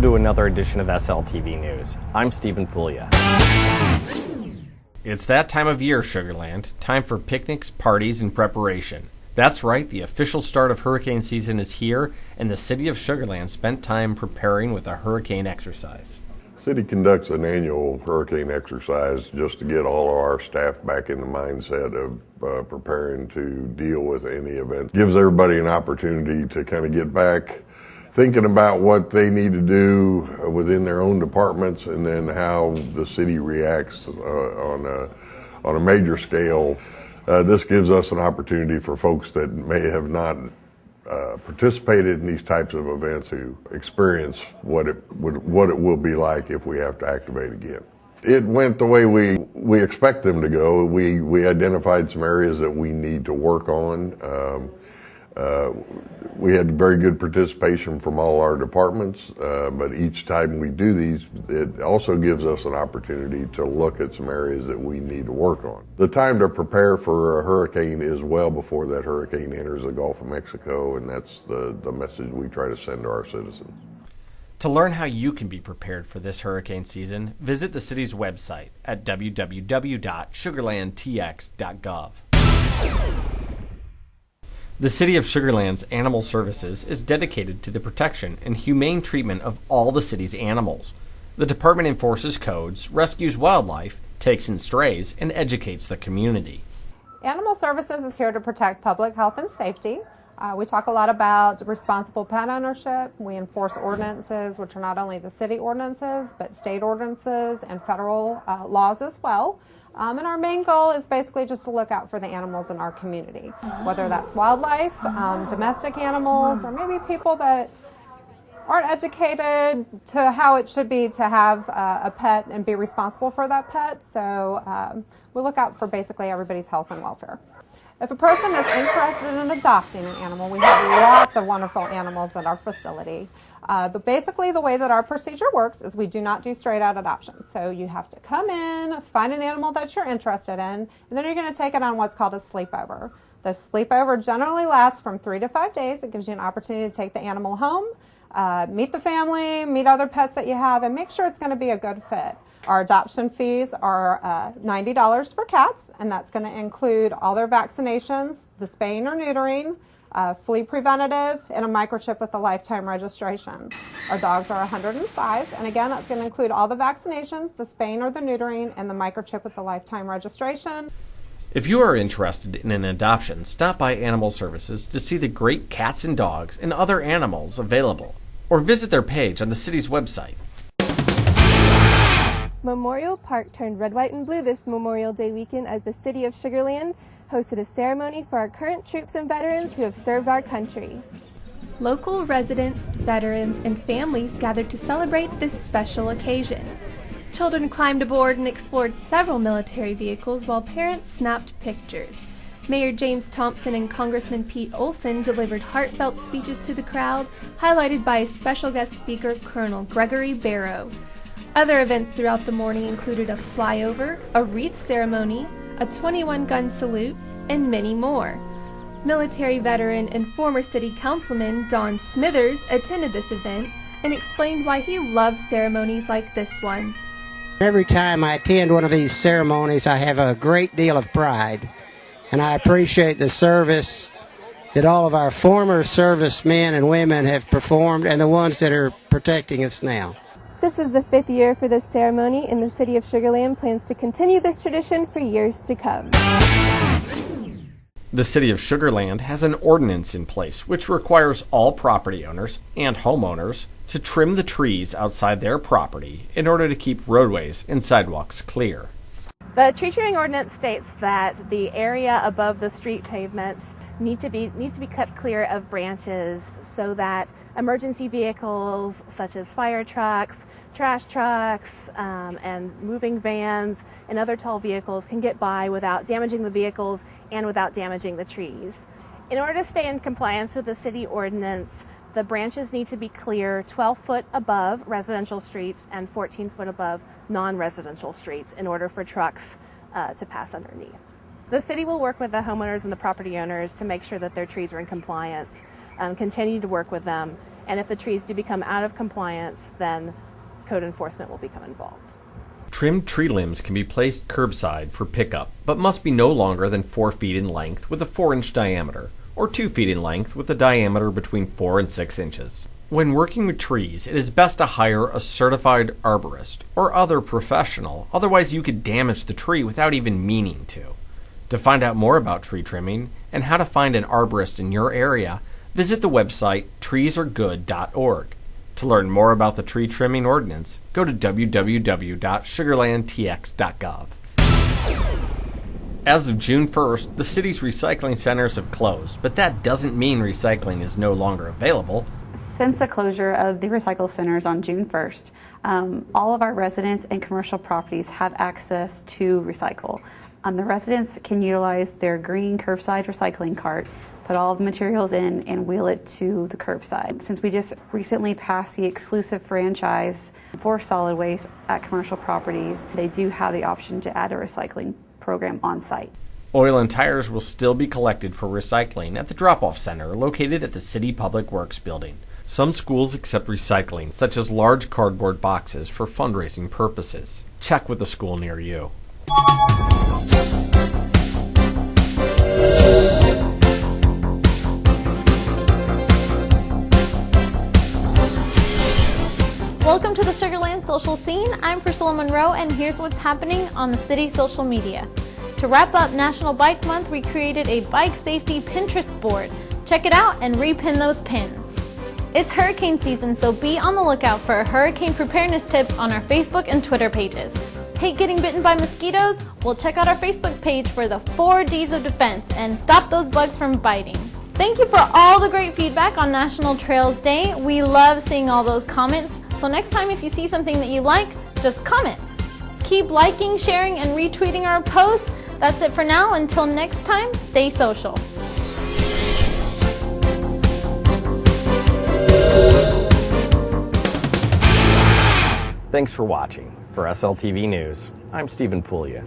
to another edition of SLTV News. I'm Stephen Puglia. It's that time of year, Sugarland. Time for picnics, parties, and preparation. That's right, the official start of hurricane season is here, and the city of Sugarland spent time preparing with a hurricane exercise. City conducts an annual hurricane exercise just to get all of our staff back in the mindset of preparing to deal with any event. Gives everybody an opportunity to kind of get back thinking about what they need to do within their own departments, and then how the city reacts on a major scale. This gives us an opportunity for folks that may have not participated in these types of events to experience what it will be like if we have to activate again. It went the way we expect them to go. We identified some areas that we need to work on. We had very good participation from all our departments, but each time we do these, it also gives us an opportunity to look at some areas that we need to work on. The time to prepare for a hurricane is well before that hurricane enters the Gulf of Mexico, and that's the message we try to send to our citizens. To learn how you can be prepared for this hurricane season, visit the city's website at www.sugarlandtx.gov. The City of Sugarland's Animal Services is dedicated to the protection and humane treatment of all the city's animals. The department enforces codes, rescues wildlife, takes in strays, and educates the community. Animal Services is here to protect public health and safety. We talk a lot about responsible pet ownership. We enforce ordinances, which are not only the city ordinances, but state ordinances and federal laws as well. And our main goal is basically just to look out for the animals in our community, whether that's wildlife, domestic animals, or maybe people that aren't educated to how it should be to have a pet and be responsible for that pet. So we look out for basically everybody's health and welfare. If a person is interested in adopting an animal, we have lots of wonderful animals at our facility. Basically, the way that our procedure works is we do not do straight out adoption. So you have to come in, find an animal that you're interested in, and then you're going to take it on what's called a sleepover. The sleepover generally lasts from 3 to 5 days. It gives you an opportunity to take the animal home, meet the family, meet other pets that you have, and make sure it's going to be a good fit. Our adoption fees are $90 for cats, and that's going to include all their vaccinations, the spaying or neutering, flea preventative, and a microchip with a lifetime registration. Our dogs are $105, and again, that's going to include all the vaccinations, the spaying or the neutering, and the microchip with the lifetime registration. If you are interested in an adoption, stop by Animal Services to see the great cats and dogs and other animals available, or visit their page on the city's website. Memorial Park turned red, white, and blue this Memorial Day weekend as the City of Sugarland hosted a ceremony for our current troops and veterans who have served our country. Local residents, veterans, and families gathered to celebrate this special occasion. Children climbed aboard and explored several military vehicles while parents snapped pictures. Mayor James Thompson and Congressman Pete Olson delivered heartfelt speeches to the crowd, highlighted by a special guest speaker, Colonel Gregory Barrow. Other events throughout the morning included a flyover, a wreath ceremony, a 21-gun salute, and many more. Military veteran and former city councilman Don Smithers attended this event and explained why he loves ceremonies like this one. Every time I attend one of these ceremonies, I have a great deal of pride, and I appreciate the service that all of our former servicemen and women have performed and the ones that are protecting us now. This was the 5th year for this ceremony, and the City of Sugarland plans to continue this tradition for years to come. The City of Sugarland has an ordinance in place which requires all property owners and homeowners to trim the trees outside their property in order to keep roadways and sidewalks clear. The tree trimming ordinance states that the area above the street pavement needs to be kept clear of branches so that emergency vehicles such as fire trucks, trash trucks, and moving vans and other tall vehicles can get by without damaging the vehicles and without damaging the trees. In order to stay in compliance with the city ordinance, the branches need to be clear 12 foot above residential streets and 14 foot above non-residential streets in order for trucks to pass underneath. The city will work with the homeowners and the property owners to make sure that their trees are in compliance, continue to work with them, And if the trees do become out of compliance, then code enforcement will become involved. Trimmed tree limbs can be placed curbside for pickup, but must be no longer than 4 feet in length with a 4-inch diameter, or 2 feet in length with a diameter between 4 and 6 inches. When working with trees, it is best to hire a certified arborist or other professional, otherwise you could damage the tree without even meaning to. To find out more about tree trimming and how to find an arborist in your area, visit the website treesaregood.org. To learn more about the tree trimming ordinance, go to www.sugarlandtx.gov. As of June 1st, the city's recycling centers have closed, but that doesn't mean recycling is no longer available. Since the closure of the recycle centers on June 1st, all of our residents and commercial properties have access to recycle. The residents can utilize their green curbside recycling cart, put all of the materials in, and wheel it to the curbside. Since we just recently passed the exclusive franchise for solid waste at commercial properties, they do have the option to add a recycling program on site. Oil and tires will still be collected for recycling at the drop-off center located at the City Public Works building. Some schools accept recycling, such as large cardboard boxes, for fundraising purposes. Check with the school near you. Welcome to the Sugarland social scene. I'm Priscilla Monroe, and here's what's happening on the city social media. To wrap up National Bike Month, we created a bike safety Pinterest board. Check it out and repin those pins. It's hurricane season, so be on the lookout for hurricane preparedness tips on our Facebook and Twitter pages. Hate getting bitten by mosquitoes? Well, check out our Facebook page for the 4 Ds of defense and stop those bugs from biting. Thank you for all the great feedback on National Trails Day. We love seeing all those comments. So next time if you see something that you like, just comment. Keep liking, sharing, and retweeting our posts. That's it for now. Until next time, stay social. Thanks for watching. For SLTV News, I'm Stephen Puglia.